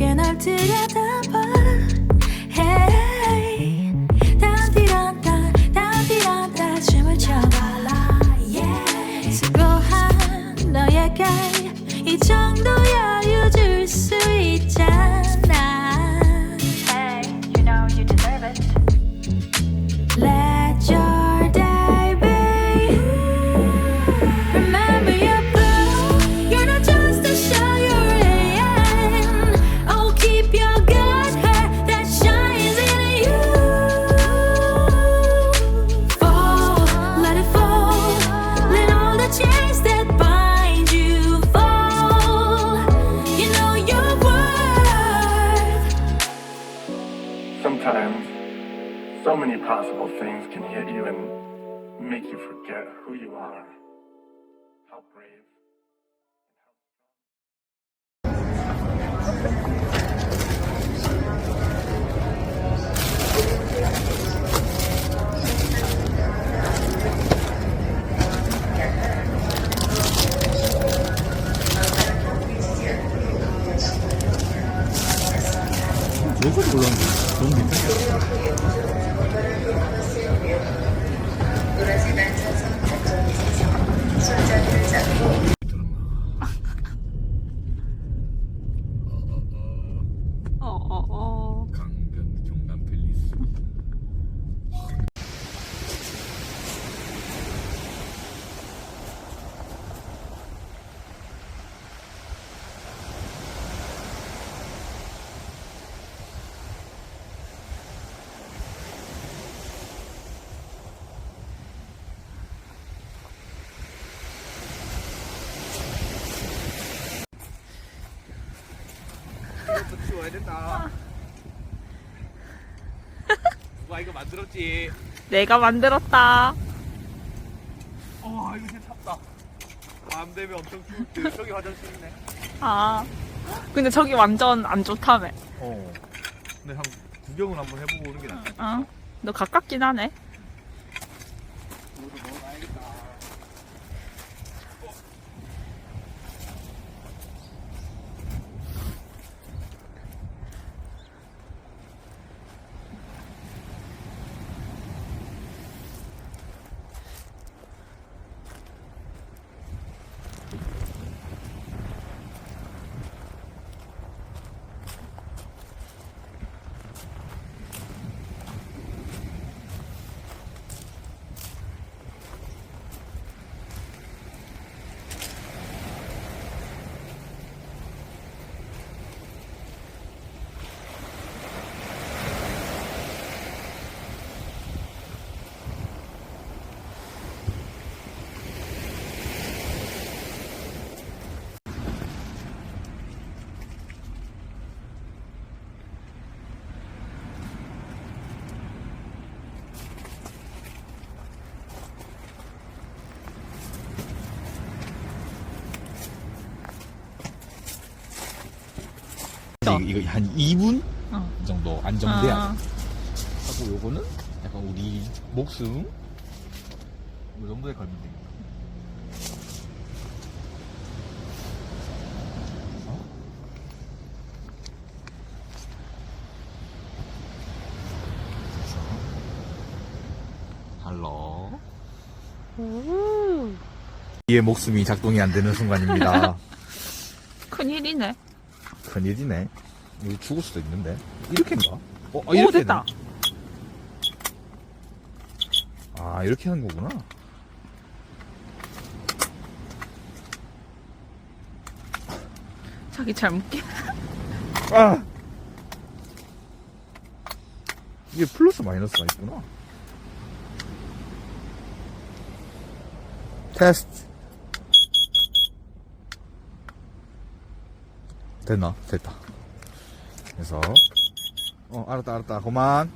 내게 널 들여다봐. Hey, 단디란다 춤을 춰봐. Yeah. 수고한 너에게 이 정도 여유 줄 수 있잖아. Hey, you know you deserve it. Let your day be. Remember your boo. You're not just a show you're in. Oh, keep your good hair that shines in you. Fall, let it fall. Let all the chains that bind you fall. You know your worth. Sometimes, so many possible things can hit you and make you forget who you are, how brave. 여기까지 올라왔는데 너무 괜찮아. 강변 경남 팰리스. 이것도 치워야 된다. 누가 이거 만들었지? 내가 만들었다. 이거 진짜 찼다. 밤 되면 엄청 추울 때 저기 화장실이네. 아, 근데 저기 완전 안 좋다며. 근데 한 구경을 한번 해보고 오는 게 낫지. 너 가깝긴 하네. 이것도 먹어놔야겠다. 이거 한 2분 정도 안정돼야 돼. 하고 요거는 약간 우리 목숨 이 정도에 걸면 됩니다. 할로. 이의 목숨이 작동이 안 되는 순간입니다. 큰일이네. 큰일이네. 이거 죽을 수도 있는데. 이렇게인가? 오, 이렇게 됐다. 되네. 아, 이렇게 하는 거구나. 자기 잘 묶게. 아! 이게 플러스 마이너스가 있구나. 테스트. 됐나? 됐다. 그래서 알았다 그만.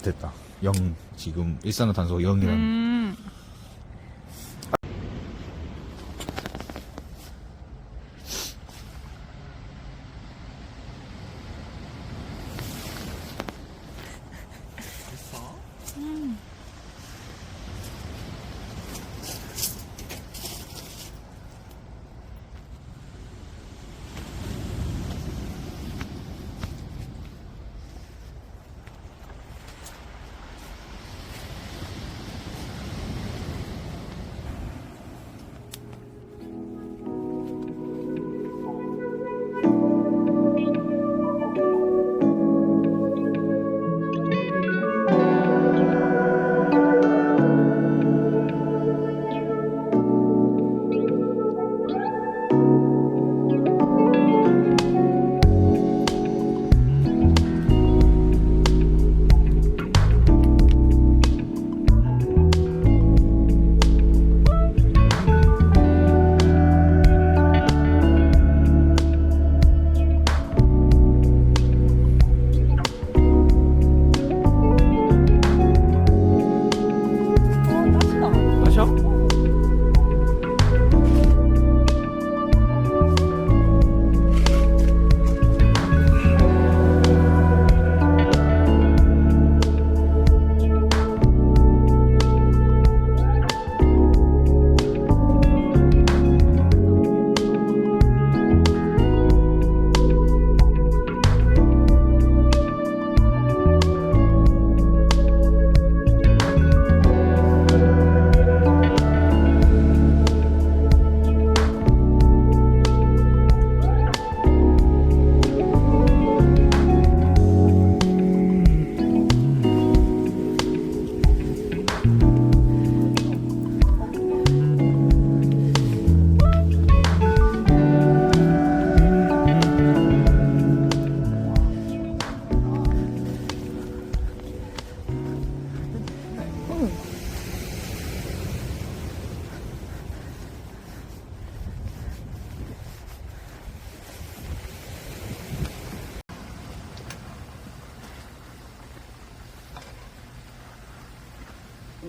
됐다. 0. 지금 일산화탄소 0이라는.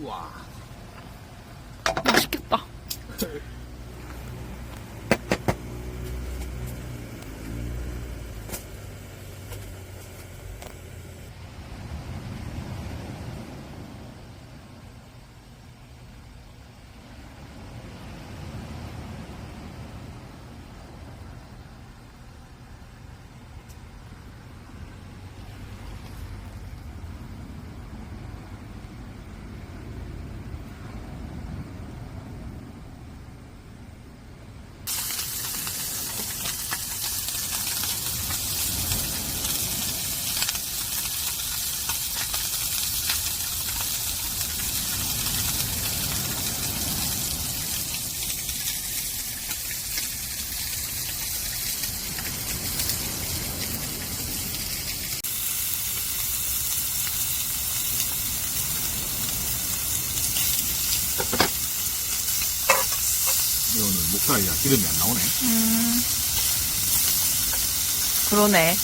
우와. 맛있겠다. 이거는 목살이라 기름이 안 나오네. 그러네.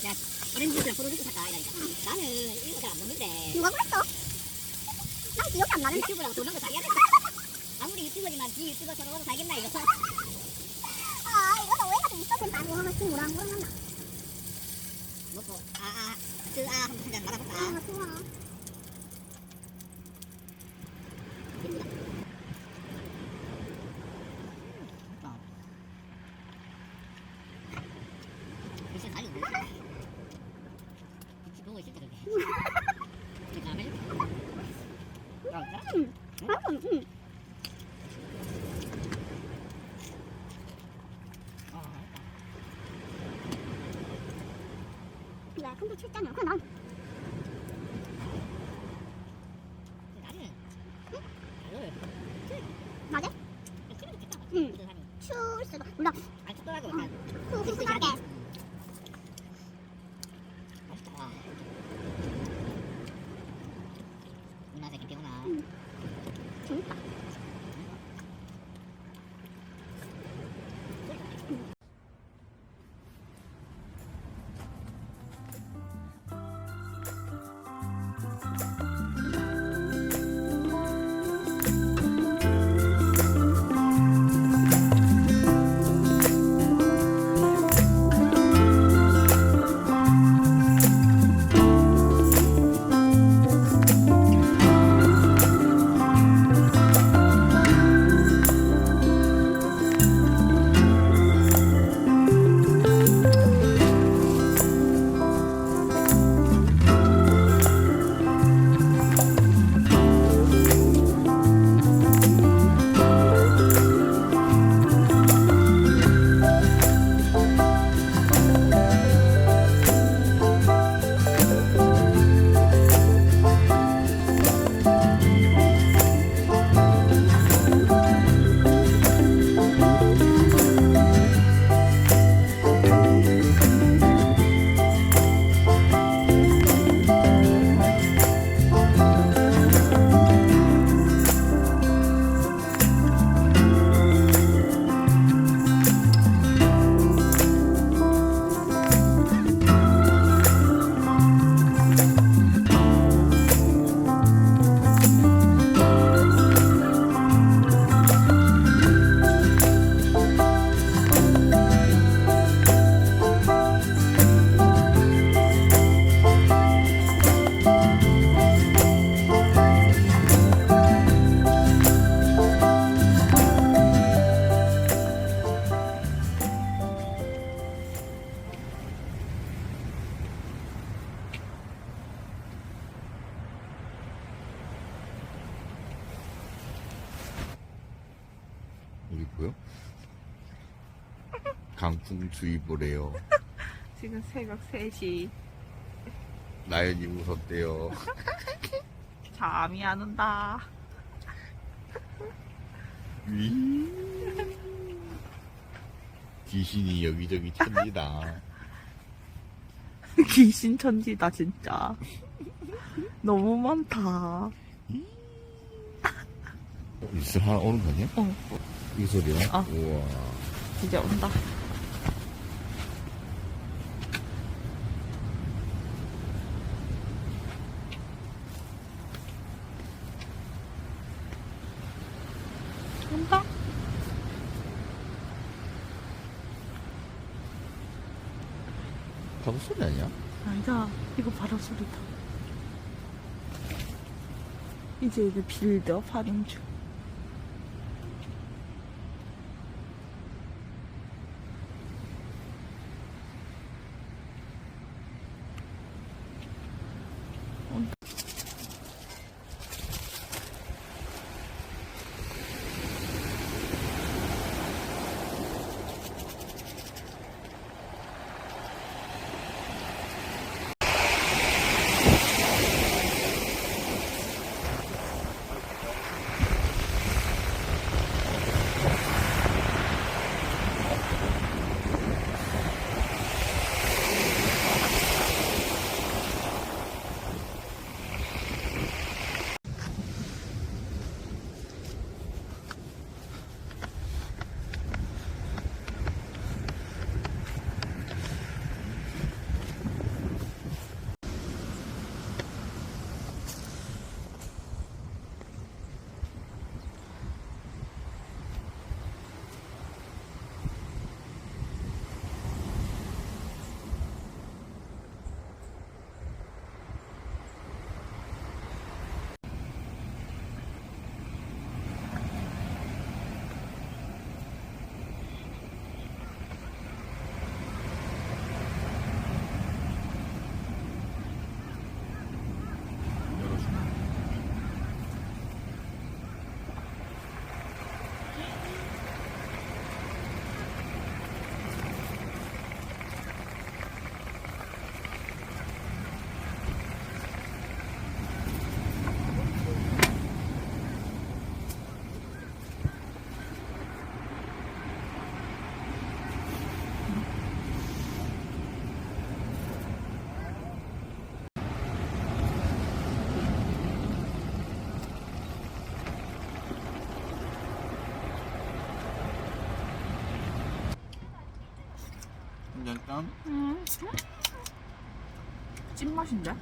야, 이런 짓을 프로듀스 할까 이러니까 나는 이거 잘 안 먹는데 누가 그랬어? 난 기억이 안 나는데. 유튜브라고 도는 거 자기가 아무리 유튜버지만 지 유튜버 저러고도 살겠나 이거. 아, 이거는 오해가 좀 있었는데. 아니, 하나 친구랑 물어봤나? 먹고 한잔 말아볼까. 아, 좋아. 글쎄 살이 없네. 빛이 보고 있을 때 그렇게. 이거 안 해줄게. 야, 근데 출장이야. 그럼 난 나는 이거를 낮에? 키로도 됐다. 응. 그래도 추울 수도. 몰라. 안 춥더라고. 후하게. 맛있다. 누나 새끼 태우나. 재밌다. 여기 보여? 강풍주의보래요. 지금 새벽 3시. 나연이 무섭대요. 잠이 안 온다. 귀신이 여기저기 찹니다. 귀신천지다 진짜. 너무 많다. 있을 하나 오는 거 아니야? 어. 이 소리야? 어. 우와. 이제 온다. 온다. 파도 소리 아니야? 아니다. 이거 바로 소리다. 이제 이제 빌드업 하는 중. 짠. 찐맛인데?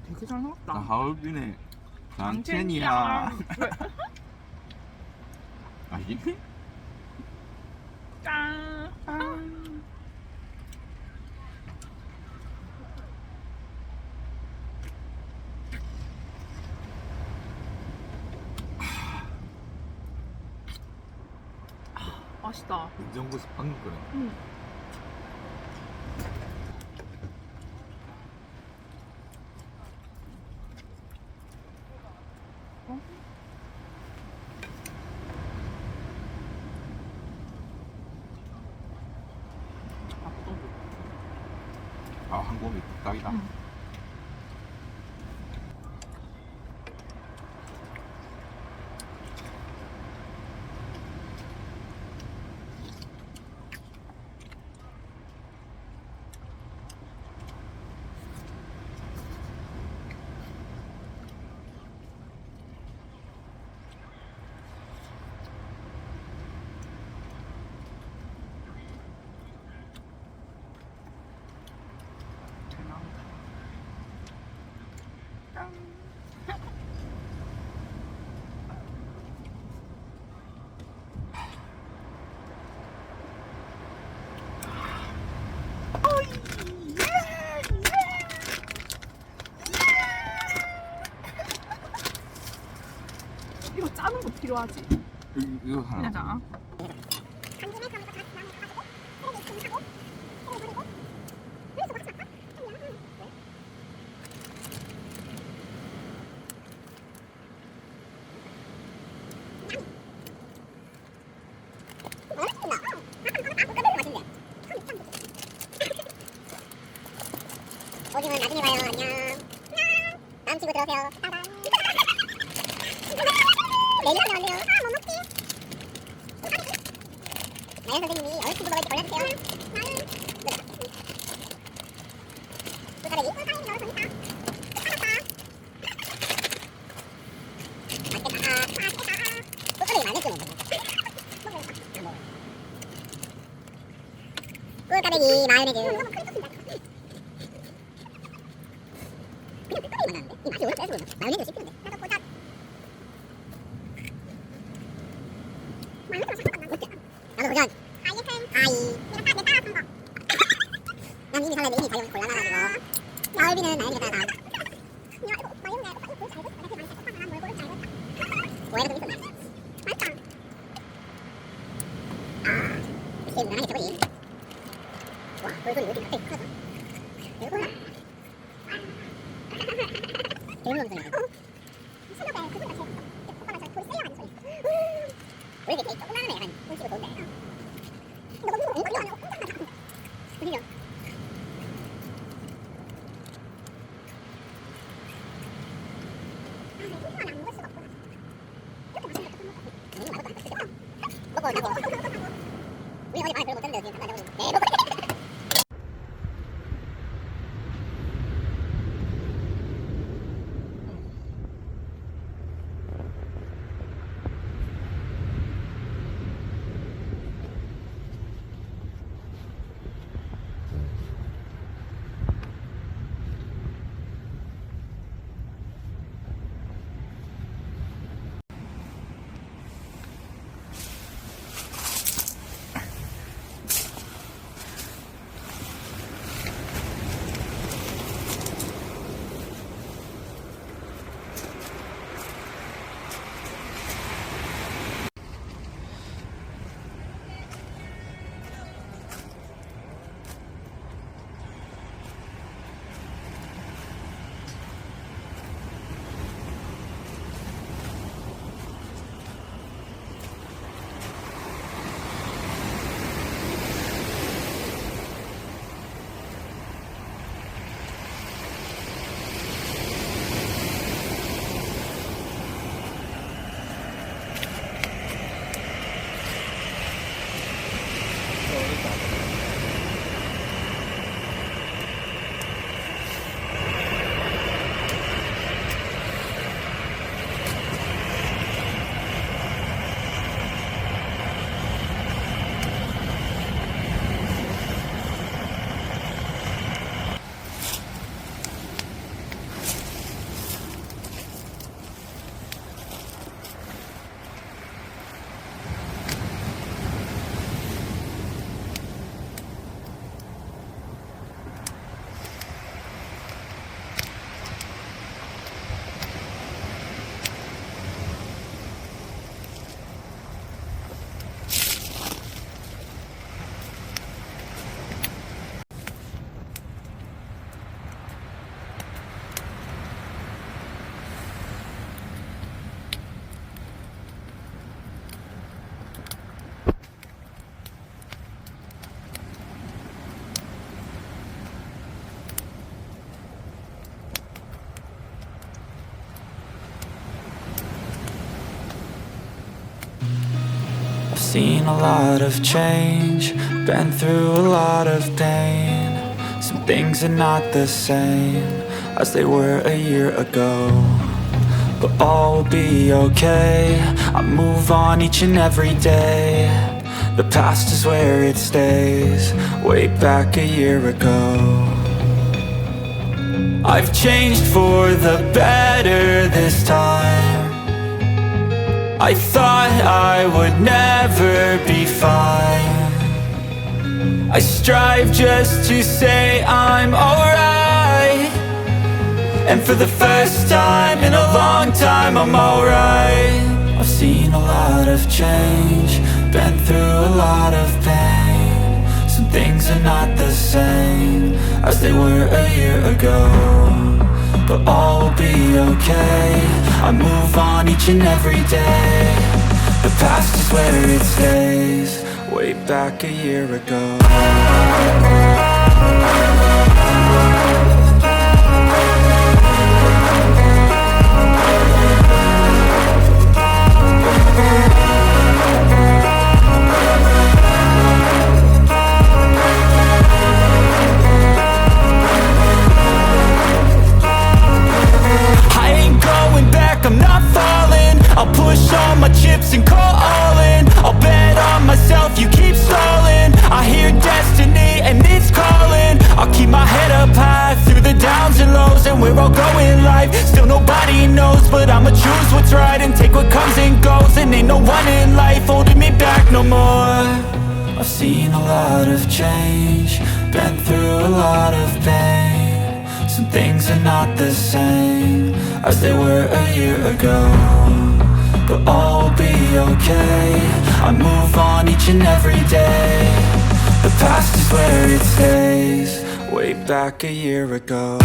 되게 잘 나왔다. 하얼빈의 강첸이야. 아니네? 짠. 맛있다. 냉장고에서 방금 끓여. 아, 한 공기 딱이다. 잘 나온다. 짠. 이거 짜는 거 필요하지? 이거 하나. 그냥 짜. 오징어 나중에 봐요. 안녕. 다음 친구 들어오세요. 따단. 메뉴가 나왔네요. 아, 뭐 먹지? 나연 선생님이 어느 친구 먹을지 골라주세요. 나는 꿀까베기 꿀까베기 넣어서 재밌다. 꿀까베기 마요네즈. 그냥 꿀까베기 맛나는데? 이 맛이 오래 빼서 마요네즈 씹히는데. 나도 보자. 마요네즈 맛이 나도 보자. 아이. 내가 내 따라 산 거. 난 이미 설레는데 이미 자유 골라놔가지고. 마을비는 마요네즈 따라. 야 이거 마요네즈 이거 잘 됐어. 내가 많이 샀다. 뭘 고를 잘 됐다. 오해가 좀 있었네. 맛있다. 이게 무난하게 저거지. 와, 돌돌이 왜 이렇게 갑자기 크죠? 이거 뭐야? 대형 놈들이야. 신호가 그거가 제일 커. 오빠가 저 돌이 세려가지고 소리. 원래 되게 조그마한 애 약간 눈치가 좋은데. 근데 너무 이거 아니야? 혼자만 다. 그리려. 먹어, 나고. 우리 어제 많이 별로 못 듣는데 지금 간다고. 네, 먹어. Seen a lot of change, been through a lot of pain. Some things are not the same as they were a year ago, but all will be okay. I move on each and every day. The past is where it stays, way back a year ago. I've changed for the better this time. I thought I would never be fine. I strive just to say I'm alright, and for the first time in a long time I'm alright. I've seen a lot of change, been through a lot of pain. Some things are not the same as they were a year ago, but all will be okay. I move on each and every day. The past is where it stays, way back a year ago. lips and calling. I'll bet on myself, you keep stalling. I hear destiny and it's calling. I'll keep my head up high through the downs and lows, and we're all going life. Still nobody knows, but I'ma choose what's right and take what comes and goes. And ain't no one in life holding me back no more. I've seen a lot of change, been through a lot of pain. Some things are not the same as they were a year ago, but all will be okay. I move on each and every day. The past is where it stays, way back a year ago.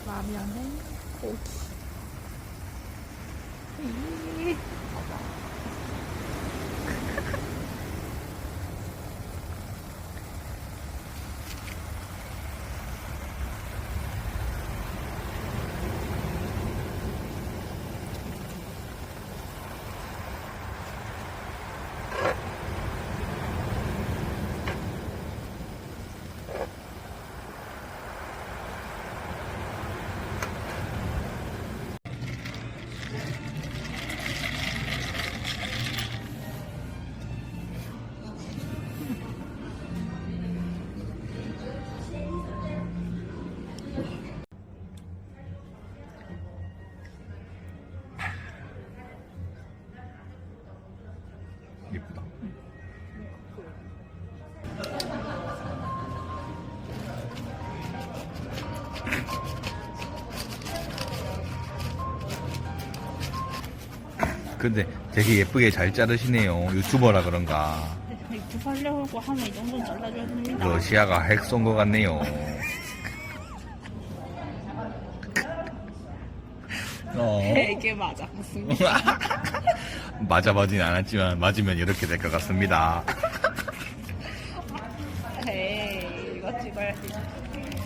라면에 고기. 예쁘다. 근데 되게 예쁘게 잘 자르시네요. 유튜버라 그런가. 유튜브 하려고 하면 이 정도는 잘라줘야 됩니다. 러시아가 핵 쏜 것 같네요. 되게 맞았습니다. 맞아보진 않았지만 맞으면 이렇게 될 것 같습니다. 에이, 이거 찍어야지.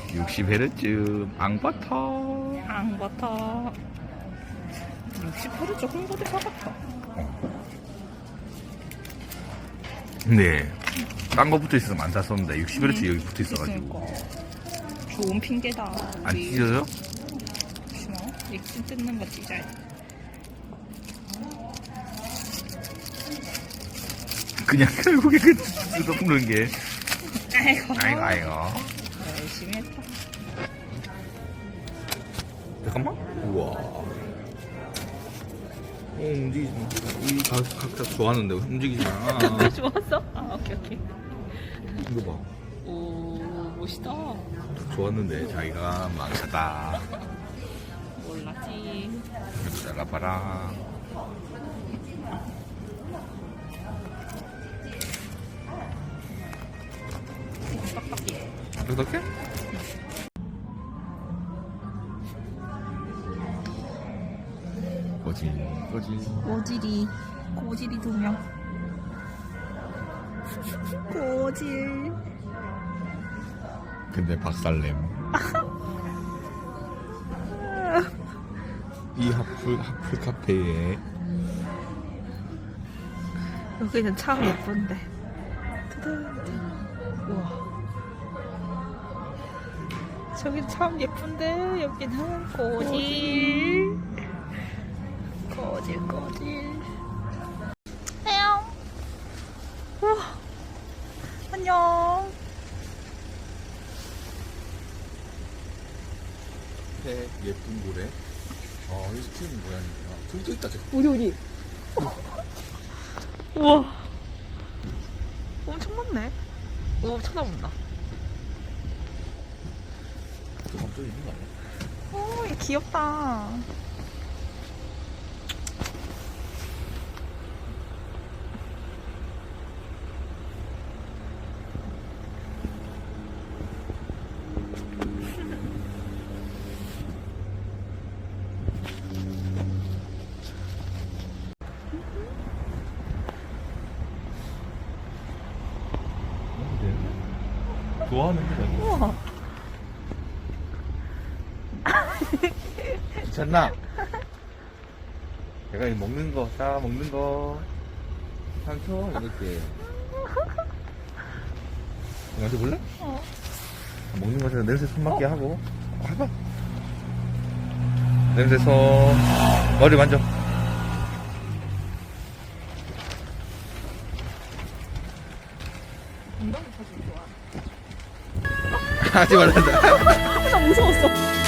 60Hz 앙버터. 앙버터. 60Hz 홍보대사 같아. 네. 딴 거 붙어 있어서 안 샀었는데 60Hz 여기 붙어 있어가지고. 좋은 핑계다. 안 찢어져요? 잠시만. 액션 뜯는 거 찢어야 돼. 그냥 결국에 그 뜯어먹는 게. 아이고. 아이고. 열심히 했다. 잠깐만. 우와. 움직이지 마. 이 각자 좋아하는데 움직이지 마. 좋았어? 아, 오케이. 이거 봐. 오, 멋있다. 좋았는데 자기가 망쳤다. 몰랐지. 이거 잘라봐라. 어떻게? 꼬질. 고질이 2명. 고질. 근데 박살냄. 이 하플 카페에 여기는 참 예쁜데. 우와. 저기 참 예쁜데 여기는 고질. 안녕. 우와. 안녕. 새 예쁜 고래. 여기서 키우는 고양이구나. 저기 또 있다 저기. 우리. 우와. 엄청 많네. 오, 쳐다본다. 잠깐만. 저기 있는 거 아니야? 오, 얘 귀엽다. 좋아하는데 자기. 우와. 괜찮나? 내가 이 먹는 거, 싸 먹는 거. 상처 이렇게. 만져볼래? 먹는 것에서 냄새 손 맡게 하고. 해봐. 냄새 손. 머리 만져. 엉덩이 사진 좋아. 하지 말란다. 나 무서웠어.